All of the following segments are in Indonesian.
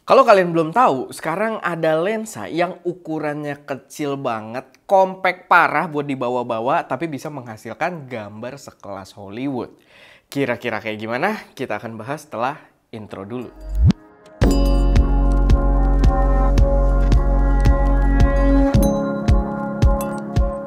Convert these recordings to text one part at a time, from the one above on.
Kalau kalian belum tahu, sekarang ada lensa yang ukurannya kecil banget, compact parah buat dibawa-bawa, tapi bisa menghasilkan gambar sekelas Hollywood. Kira-kira kayak gimana? Kita akan bahas setelah intro dulu.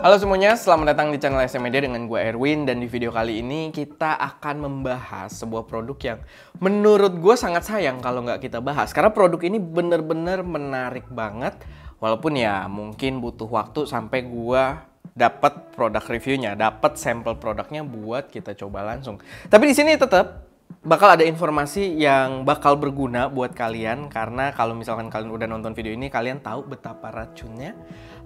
Halo semuanya, selamat datang di channel SM Media dengan gue Erwin. Dan di video kali ini kita akan membahas sebuah produk yang menurut gue sangat sayang kalau nggak kita bahas. Karena produk ini bener-bener menarik banget. Walaupun ya mungkin butuh waktu sampai gue dapat produk reviewnya, dapat sampel produknya buat kita coba langsung. Tapi di sini tetap bakal ada informasi yang bakal berguna buat kalian. Karena kalau misalkan kalian udah nonton video ini, kalian tahu betapa racunnya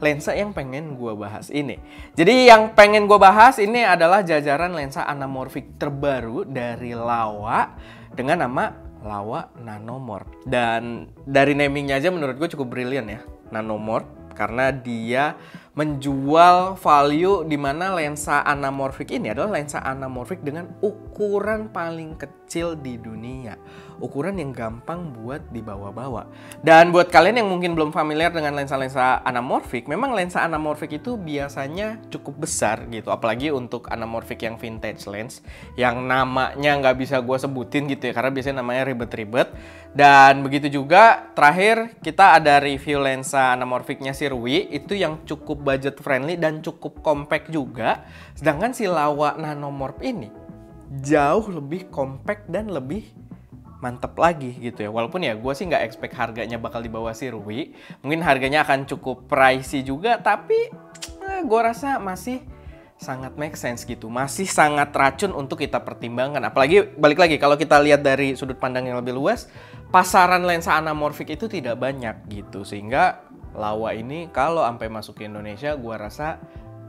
lensa yang pengen gue bahas ini. Jadi yang pengen gue bahas ini adalah jajaran lensa anamorphic terbaru dari Laowa dengan nama Laowa Nanomorph. Dan dari namingnya aja menurut gue cukup brilian ya, Nanomorph, karena dia menjual value di mana lensa anamorphic ini adalah lensa anamorphic dengan ukuran paling kecil di dunia. Ukuran yang gampang buat dibawa-bawa. Dan buat kalian yang mungkin belum familiar dengan lensa-lensa anamorphic, memang lensa anamorphic itu biasanya cukup besar gitu. Apalagi untuk anamorphic yang vintage lens, yang namanya nggak bisa gue sebutin gitu ya, karena biasanya namanya ribet-ribet. Dan begitu juga terakhir kita ada review lensa anamorphicnya Sirui, itu yang cukup budget friendly dan cukup compact juga. Sedangkan si Laowa Nanomorph ini jauh lebih compact dan lebih mantep lagi gitu ya. Walaupun ya gue sih nggak expect harganya bakal di bawah Sirui. Mungkin harganya akan cukup pricey juga, tapi gue rasa masih sangat make sense gitu. Masih sangat racun untuk kita pertimbangkan. Apalagi balik lagi kalau kita lihat dari sudut pandang yang lebih luas, pasaran lensa anamorphic itu tidak banyak gitu. Sehingga Laowa ini kalau sampai masuk ke Indonesia, gue rasa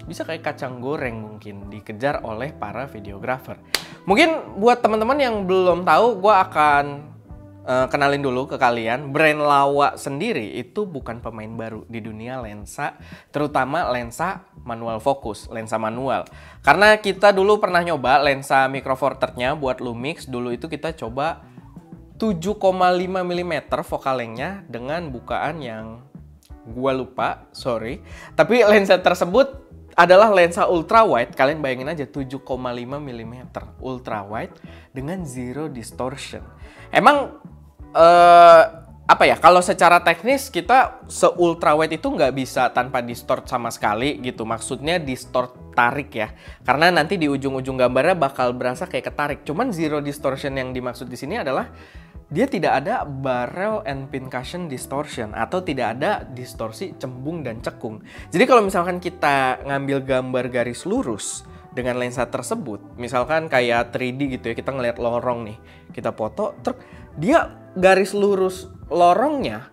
bisa kayak kacang goreng mungkin dikejar oleh para videographer. Mungkin buat teman-teman yang belum tahu, gue akan kenalin dulu ke kalian. Brand Laowa sendiri itu bukan pemain baru di dunia lensa, terutama lensa manual fokus, lensa manual. Karena kita dulu pernah nyoba lensa micro four third-nya buat Lumix. Dulu itu kita coba 7,5 mm focal length-nya dengan bukaan yang gua lupa, sorry. Tapi lensa tersebut adalah lensa ultra wide. Kalian bayangin aja 7,5 mm ultra wide dengan zero distortion. Emang apa ya, kalau secara teknis kita se-ultra wide itu nggak bisa tanpa distort sama sekali gitu. Maksudnya distort tarik ya. Karena nanti di ujung-ujung gambarnya bakal berasa kayak ketarik. Cuman zero distortion yang dimaksud di sini adalah dia tidak ada barrel and pincushion distortion atau tidak ada distorsi cembung dan cekung. Jadi kalau misalkan kita ngambil gambar garis lurus dengan lensa tersebut, misalkan kayak 3D gitu ya, kita ngelihat lorong nih, kita foto, terus dia garis lurus lorongnya,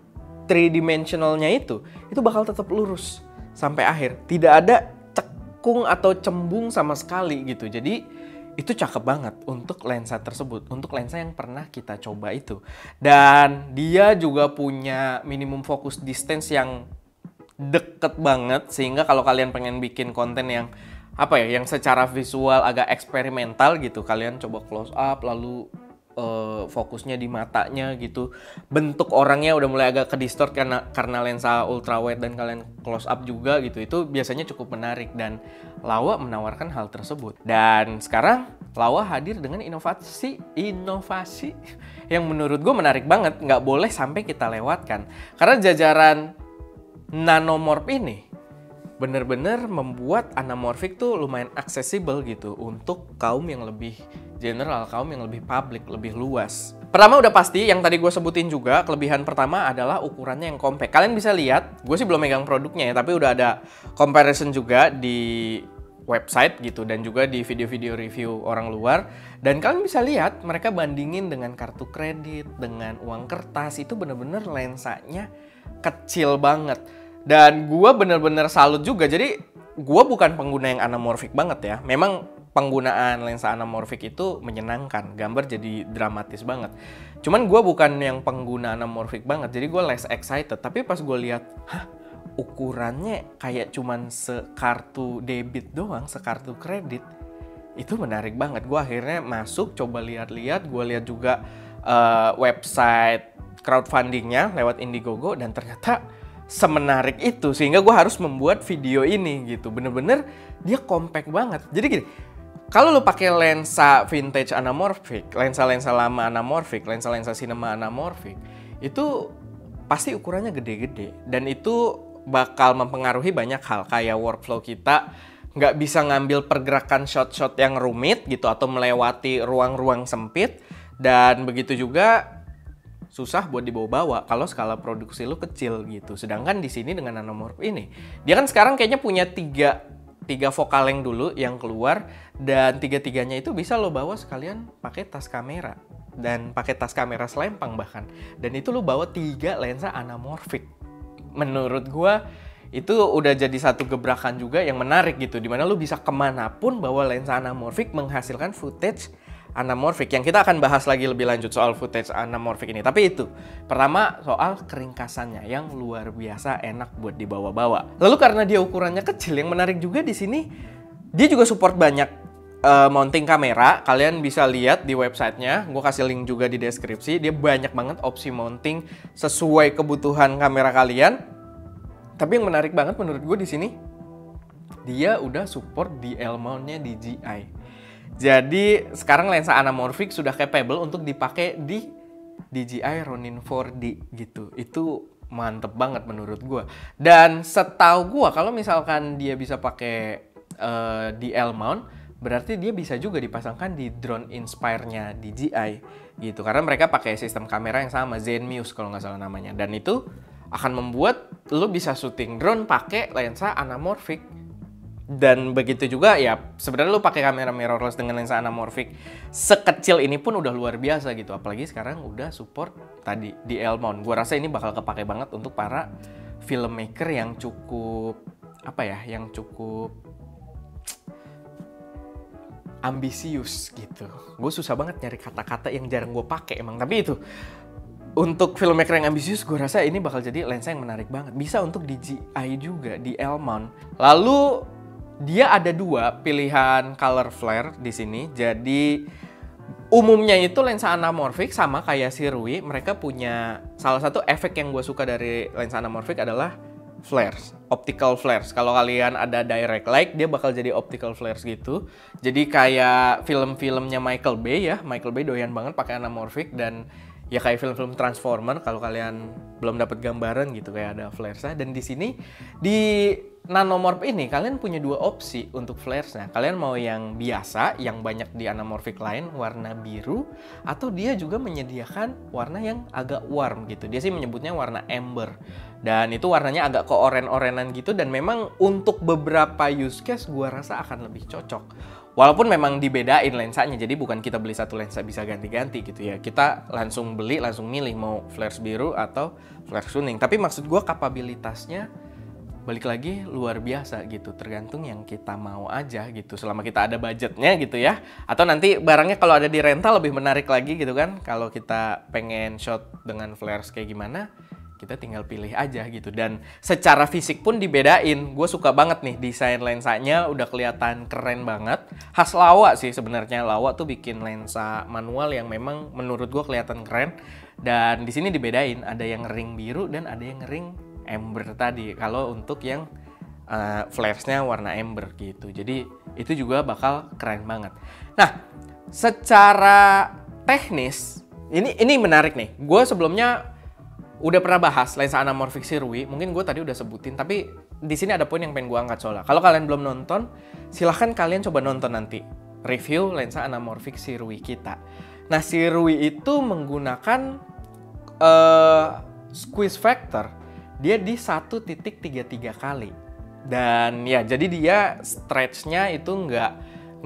3D-dimensionalnya itu bakal tetap lurus sampai akhir. Tidak ada cekung atau cembung sama sekali gitu. Jadi itu cakep banget untuk lensa tersebut, untuk lensa yang pernah kita coba itu. Dan dia juga punya minimum focus distance yang deket banget, sehingga kalau kalian pengen bikin konten yang apa ya, yang secara visual agak eksperimental gitu, kalian coba close up lalu fokusnya di matanya gitu, bentuk orangnya udah mulai agak kedistort karena lensa ultra wide dan kalian close up juga gitu, itu biasanya cukup menarik. Dan Laowa menawarkan hal tersebut. Dan sekarang Laowa hadir dengan inovasi yang menurut gue menarik banget, nggak boleh sampai kita lewatkan. Karena jajaran Nanomorph ini bener-bener membuat anamorphic tuh lumayan aksesibel gitu untuk kaum yang lebih general, kaum yang lebih publik, lebih luas. Pertama udah pasti yang tadi gue sebutin juga, kelebihan pertama adalah ukurannya yang compact. Kalian bisa lihat, gue sih belum megang produknya ya, tapi udah ada comparison juga di website gitu dan juga di video-video review orang luar. Dan kalian bisa lihat mereka bandingin dengan kartu kredit, dengan uang kertas, itu bener-bener lensanya kecil banget. Dan gue bener-bener salut juga. Jadi gue bukan pengguna yang anamorphic banget ya. Memang penggunaan lensa anamorphic itu menyenangkan, gambar jadi dramatis banget. Cuman gue bukan yang pengguna anamorphic banget, jadi gue less excited. Tapi pas gue lihat, ukurannya kayak cuman sekartu debit doang, sekartu kredit, itu menarik banget. Gue akhirnya masuk, coba lihat-lihat. Gue lihat juga website crowdfundingnya lewat Indiegogo dan ternyata semenarik itu sehingga gue harus membuat video ini gitu. Bener-bener dia compact banget. Jadi gini, kalau lo pakai lensa vintage anamorphic, lensa-lensa lama anamorphic, lensa-lensa cinema anamorphic, itu pasti ukurannya gede-gede dan itu bakal mempengaruhi banyak hal kayak workflow kita. Nggak bisa ngambil pergerakan shot-shot yang rumit gitu atau melewati ruang-ruang sempit, dan begitu juga susah buat dibawa-bawa kalau skala produksi lu kecil gitu. Sedangkan di sini dengan anamorph ini, dia kan sekarang kayaknya punya tiga fokaleng dulu yang keluar, dan tiga-tiganya itu bisa lo bawa sekalian pakai tas kamera dan pakai tas kamera selempang bahkan. Dan itu lo bawa 3 lensa anamorphic. Menurut gua itu udah jadi satu gebrakan juga yang menarik gitu, dimana lu bisa kemanapun bawa lensa anamorphic menghasilkan footage anamorphic, yang kita akan bahas lagi lebih lanjut soal footage anamorphic ini. Tapi itu, pertama soal keringkasannya yang luar biasa enak buat dibawa-bawa. Lalu karena dia ukurannya kecil, yang menarik juga di sini, dia juga support banyak mounting kamera. Kalian bisa lihat di websitenya, gue kasih link juga di deskripsi. Dia banyak banget opsi mounting sesuai kebutuhan kamera kalian. Tapi yang menarik banget menurut gue di sini, dia udah support DL mount-nya DJI. Jadi sekarang lensa anamorphic sudah capable untuk dipakai di DJI Ronin 4D gitu. Itu mantep banget menurut gue. Dan setahu gue kalau misalkan dia bisa pakai DL mount, berarti dia bisa juga dipasangkan di drone Inspire-nya DJI gitu. Karena mereka pakai sistem kamera yang sama, Zenmuse kalau nggak salah namanya. Dan itu akan membuat lo bisa syuting drone pakai lensa anamorphic. Dan begitu juga ya, sebenarnya lo pakai kamera mirrorless dengan lensa anamorphic sekecil ini pun udah luar biasa gitu. Apalagi sekarang udah support tadi DL mount. Gua rasa ini bakal kepake banget untuk para filmmaker yang cukup yang cukup ambisius gitu. Gue susah banget nyari kata-kata yang jarang gue pakai emang, tapi itu untuk filmmaker yang ambisius, gue rasa ini bakal jadi lensa yang menarik banget. Bisa untuk DJI juga, DL mount. Lalu dia ada 2 pilihan color flare di sini. Jadi umumnya itu lensa anamorphic sama kayak Sirui. Mereka punya salah satu efek yang gue suka dari lensa anamorphic adalah flares, optical flares. Kalau kalian ada direct light, dia bakal jadi optical flares gitu. Jadi kayak film-filmnya Michael Bay ya. Michael Bay doyan banget pakai anamorphic, dan ya kayak film-film Transformer kalau kalian belum dapat gambaran gitu kayak ada flaresnya. Dan di sini di nanomorph ini kalian punya 2 opsi untuk flaresnya. Kalian mau yang biasa yang banyak di anamorphic lain warna biru, atau dia juga menyediakan warna yang agak warm gitu. Dia sih menyebutnya warna amber. Dan itu warnanya agak keoren-orenan gitu, dan memang untuk beberapa use case gua rasa akan lebih cocok. Walaupun memang dibedain lensanya, jadi bukan kita beli satu lensa bisa ganti-ganti gitu ya. Kita langsung beli, langsung milih mau flares biru atau flares kuning. Tapi maksud gue kapabilitasnya balik lagi luar biasa gitu. Tergantung yang kita mau aja gitu, selama kita ada budgetnya gitu ya. Atau nanti barangnya kalau ada di rental lebih menarik lagi gitu kan. Kalau kita pengen shot dengan flares kayak gimana, kita tinggal pilih aja gitu. Dan secara fisik pun dibedain. Gue suka banget nih desain lensanya, udah kelihatan keren banget. Khas Laowa sih sebenarnya. Laowa tuh bikin lensa manual yang memang menurut gue kelihatan keren. Dan di sini dibedain, ada yang ring biru dan ada yang ring amber tadi. Kalau untuk yang flaresnya warna amber gitu. Jadi itu juga bakal keren banget. Nah, secara teknis ini menarik nih. Gue sebelumnya udah pernah bahas lensa anamorphic Sirui, mungkin gue tadi udah sebutin, tapi di sini ada poin yang pengen gue angkat soalnya. Kalau kalian belum nonton, silahkan kalian coba nonton nanti review lensa anamorphic Sirui kita. Nah, Sirui itu menggunakan squeeze factor, dia di 1.33 kali. Dan ya, jadi dia stretch-nya itu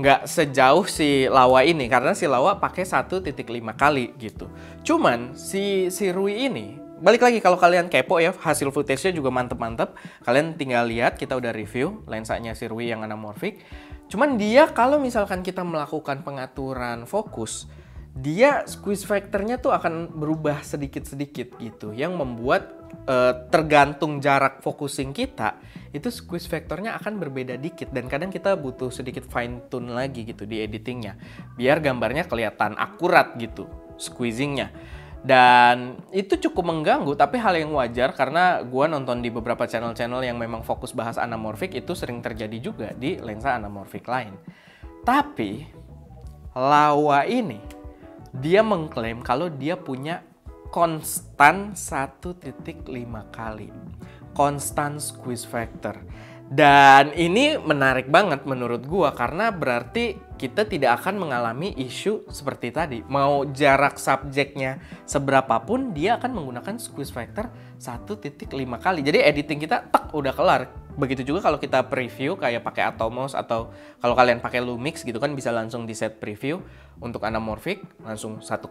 nggak sejauh si Laowa ini, karena si Laowa pakai 1.5 kali gitu. Cuman si Sirui ini, balik lagi kalau kalian kepo ya, hasil footage-nya juga mantep-mantep. Kalian tinggal lihat, kita udah review lensanya Sirui yang anamorphic. Cuman dia kalau misalkan kita melakukan pengaturan fokus, dia squeeze factor-nya tuh akan berubah sedikit-sedikit gitu. Yang membuat tergantung jarak focusing kita, itu squeeze factor-nya akan berbeda dikit. Dan kadang kita butuh sedikit fine tune lagi gitu di editingnya, biar gambarnya kelihatan akurat gitu squeezing-nya. Dan itu cukup mengganggu, tapi hal yang wajar karena gue nonton di beberapa channel-channel yang memang fokus bahas anamorphic, itu sering terjadi juga di lensa anamorphic lain. Tapi Laowa ini dia mengklaim kalau dia punya konstan 1.5 kali. Konstan squeeze factor. Dan ini menarik banget menurut gua karena berarti kita tidak akan mengalami isu seperti tadi. Mau jarak subjeknya seberapapun, dia akan menggunakan squeeze factor 1.5 kali. Jadi editing kita tek udah kelar. Begitu juga kalau kita preview kayak pakai Atomos atau kalau kalian pakai Lumix gitu kan bisa langsung di set preview untuk anamorphic langsung 1,5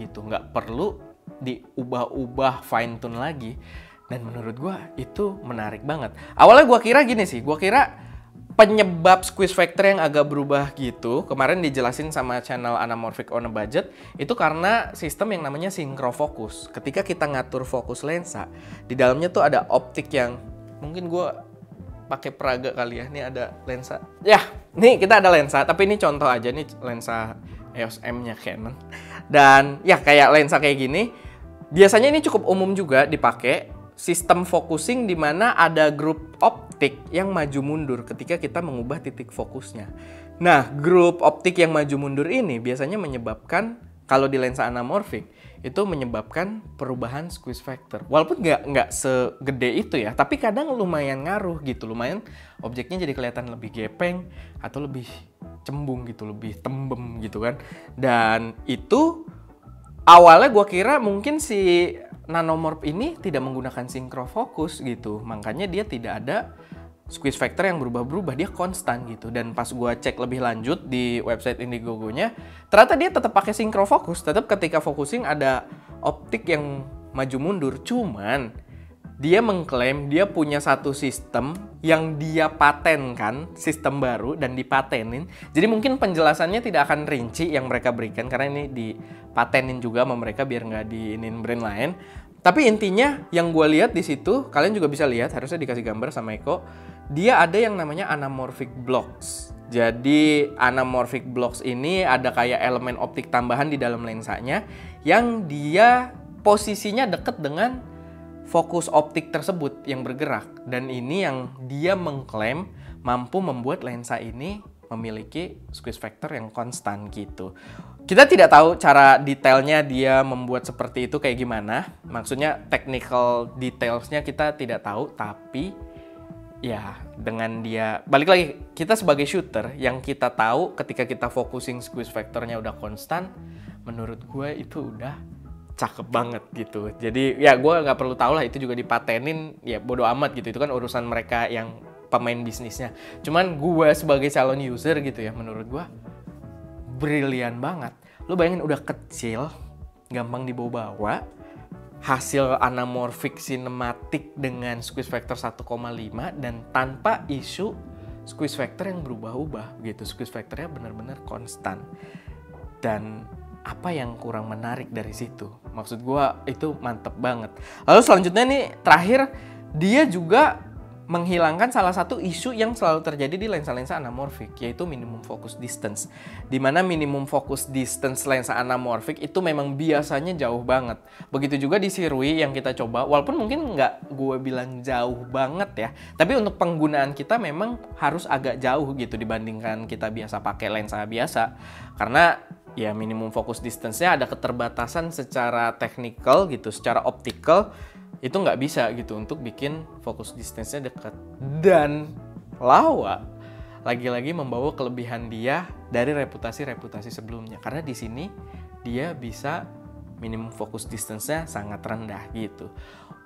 gitu. Nggak perlu diubah-ubah fine tune lagi. Dan menurut gue itu menarik banget. Awalnya gue kira gini sih, gue kira penyebab squeeze factor yang agak berubah gitu, kemarin dijelasin sama channel Anamorphic on a Budget, itu karena sistem yang namanya synchrofocus. Ketika kita ngatur fokus lensa, di dalamnya tuh ada optik yang mungkin gue pakai peraga kali ya. Ini ada lensa. Ya, nih kita ada lensa, tapi ini contoh aja nih lensa EOS M-nya Canon. Dan ya kayak lensa kayak gini, biasanya ini cukup umum juga dipakai. Sistem focusing di mana ada grup optik yang maju mundur ketika kita mengubah titik fokusnya. Nah, grup optik yang maju mundur ini biasanya menyebabkan, kalau di lensa anamorphic, itu menyebabkan perubahan squeeze factor. Walaupun nggak segede itu ya, tapi kadang lumayan ngaruh gitu. Lumayan objeknya jadi kelihatan lebih gepeng atau lebih cembung gitu, lebih tembem gitu kan. Dan itu awalnya gue kira mungkin si nanomorph ini tidak menggunakan synchrofocus gitu. Makanya dia tidak ada squeeze factor yang berubah-berubah, dia konstan gitu. Dan pas gue cek lebih lanjut di website Indiegogo-nya, ternyata dia tetap pakai synchrofocus. Tetap ketika focusing ada optik yang maju mundur. Cuman dia mengklaim dia punya satu sistem yang dia patenkan, sistem baru dan dipatenin. Jadi mungkin penjelasannya tidak akan rinci yang mereka berikan karena ini dipatenin juga sama mereka biar nggak diinin brand lain. Tapi intinya yang gue lihat di situ, kalian juga bisa lihat, harusnya dikasih gambar sama Eko. Dia ada yang namanya anamorphic blocks. Jadi anamorphic blocks ini ada kayak elemen optik tambahan di dalam lensanya yang dia posisinya deket dengan fokus optik tersebut yang bergerak. Dan ini yang dia mengklaim mampu membuat lensa ini memiliki squeeze factor yang konstan gitu. Kita tidak tahu cara detailnya dia membuat seperti itu kayak gimana. Maksudnya technical detailsnya kita tidak tahu. Tapi ya dengan dia, balik lagi, kita sebagai shooter yang kita tahu ketika kita focusing squeeze factornya udah konstan, menurut gue itu udah cakep banget gitu. Jadi ya gue nggak perlu tahu lah itu juga dipatenin, ya bodo amat gitu. Itu kan urusan mereka yang pemain bisnisnya. Cuman gue sebagai calon user gitu ya, menurut gue brilian banget. Lu bayangin udah kecil, gampang dibawa-bawa, hasil anamorphic cinematic dengan squeeze factor 1,5 dan tanpa isu squeeze factor yang berubah-ubah gitu. Squeeze factornya benar-benar konstan. Dan apa yang kurang menarik dari situ? Maksud gue itu mantep banget. Lalu selanjutnya nih, terakhir, dia juga menghilangkan salah satu isu yang selalu terjadi di lensa-lensa anamorphic, yaitu minimum focus distance. Dimana minimum focus distance lensa anamorphic itu memang biasanya jauh banget. Begitu juga di Sirui yang kita coba, walaupun mungkin nggak gue bilang jauh banget ya, tapi untuk penggunaan kita memang harus agak jauh gitu dibandingkan kita biasa pakai lensa biasa. Karena ya minimum focus distance-nya ada keterbatasan secara technical gitu, secara optical itu nggak bisa gitu untuk bikin focus distance-nya dekat. Dan Laowa lagi-lagi membawa kelebihan dia dari reputasi-reputasi sebelumnya, karena di sini dia bisa minimum focus distance-nya sangat rendah gitu.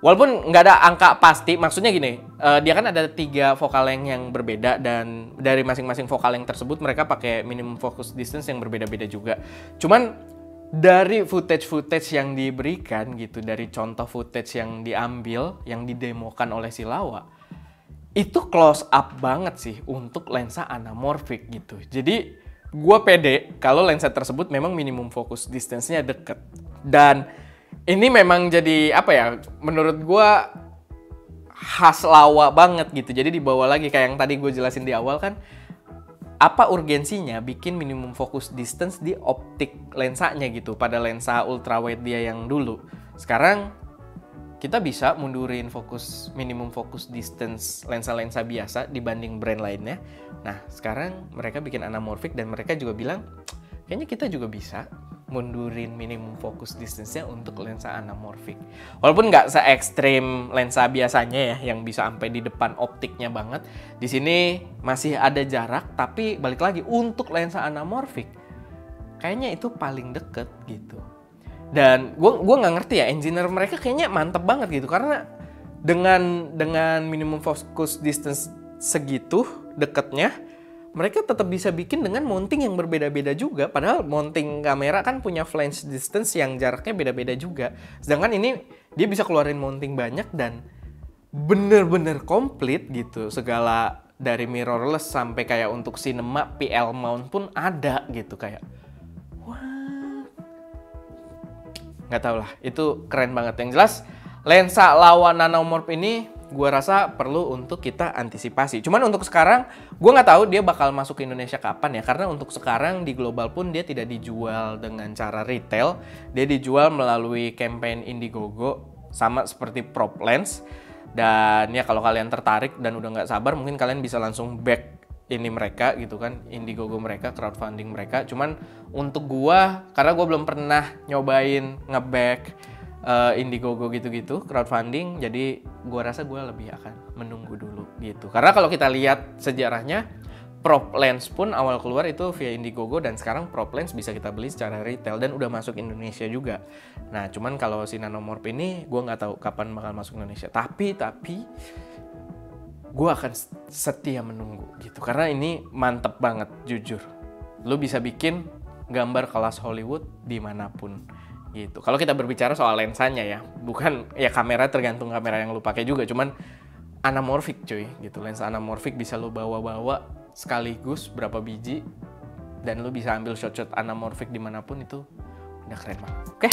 Walaupun nggak ada angka pasti, maksudnya gini, dia kan ada 3 focal length yang berbeda dan dari masing-masing focal length tersebut mereka pakai minimum focus distance yang berbeda-beda juga. Cuman dari footage yang diberikan gitu, dari contoh footage yang diambil, yang didemokan oleh si Laowa, itu close up banget sih untuk lensa anamorphic gitu. Jadi gue pede kalau lensa tersebut memang minimum focus distance-nya deket. Dan ini memang jadi apa ya, menurut gue khas Laowa banget gitu. Jadi dibawa lagi kayak yang tadi gue jelasin di awal kan, apa urgensinya bikin minimum focus distance di optik lensanya gitu pada lensa ultrawide dia yang dulu. Sekarang kita bisa mundurin minimum focus distance lensa-lensa biasa dibanding brand lainnya. Nah, sekarang mereka bikin anamorphic dan mereka juga bilang kayaknya kita juga bisa mundurin minimum focus distance-nya untuk lensa anamorphic. Walaupun nggak se-ekstrim lensa biasanya ya, yang bisa sampai di depan optiknya banget. Di sini masih ada jarak, tapi balik lagi untuk lensa anamorphic, kayaknya itu paling deket gitu. Dan gue nggak ngerti ya, engineer mereka kayaknya mantep banget gitu, karena dengan minimum focus distance segitu deketnya, mereka tetap bisa bikin dengan mounting yang berbeda-beda juga. Padahal mounting kamera kan punya flange distance yang jaraknya beda-beda juga. Sedangkan ini dia bisa keluarin mounting banyak dan bener-bener komplit gitu. Segala dari mirrorless sampai kayak untuk cinema PL mount pun ada gitu, kayak wah, nggak tau lah, itu keren banget. Yang jelas lensa lawan nanomorph ini gue rasa perlu untuk kita antisipasi. Cuman untuk sekarang, gue nggak tahu dia bakal masuk ke Indonesia kapan ya. Karena untuk sekarang di global pun dia tidak dijual dengan cara retail. Dia dijual melalui campaign Indiegogo, sama seperti PropLens. Dan ya kalau kalian tertarik dan udah nggak sabar, mungkin kalian bisa langsung back ini mereka gitu kan, Indiegogo mereka, crowdfunding mereka. Cuman untuk gue, karena gue belum pernah nyobain nge-back Indiegogo gitu-gitu, crowdfunding, jadi gue rasa gue lebih akan menunggu dulu gitu. Karena kalau kita lihat sejarahnya, PropLens pun awal keluar itu via Indiegogo dan sekarang PropLens bisa kita beli secara retail dan udah masuk Indonesia juga. Nah, cuman kalau si nanomorph ini gue nggak tahu kapan bakal masuk Indonesia. Tapi gue akan setia menunggu gitu. Karena ini mantep banget, jujur. Lu bisa bikin gambar kelas Hollywood dimanapun gitu. Kalau kita berbicara soal lensanya ya, bukan ya kamera, tergantung kamera yang lu pakai juga, cuman anamorphic cuy gitu. Lensa anamorphic bisa lu bawa-bawa sekaligus berapa biji dan lu bisa ambil shot-shot anamorphic dimanapun, itu udah keren banget. Oke,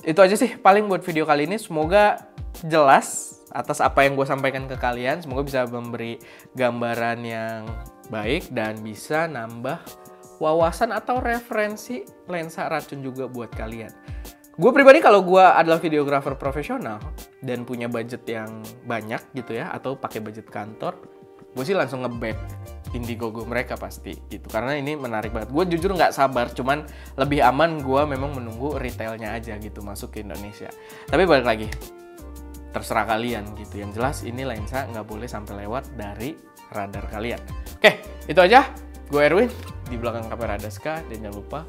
itu aja sih paling buat video kali ini. Semoga jelas atas apa yang gue sampaikan ke kalian. Semoga bisa memberi gambaran yang baik dan bisa nambah wawasan atau referensi lensa racun juga buat kalian. Gue pribadi kalau gue adalah videografer profesional dan punya budget yang banyak gitu ya, atau pakai budget kantor, gue sih langsung nge-back Indiegogo mereka pasti gitu. Karena ini menarik banget. Gue jujur nggak sabar, cuman lebih aman gue memang menunggu retailnya aja gitu masuk ke Indonesia. Tapi balik lagi, terserah kalian gitu. Yang jelas ini lensa nggak boleh sampai lewat dari radar kalian. Oke, itu aja. Gue Erwin, di belakang kamera Daska, dan jangan lupa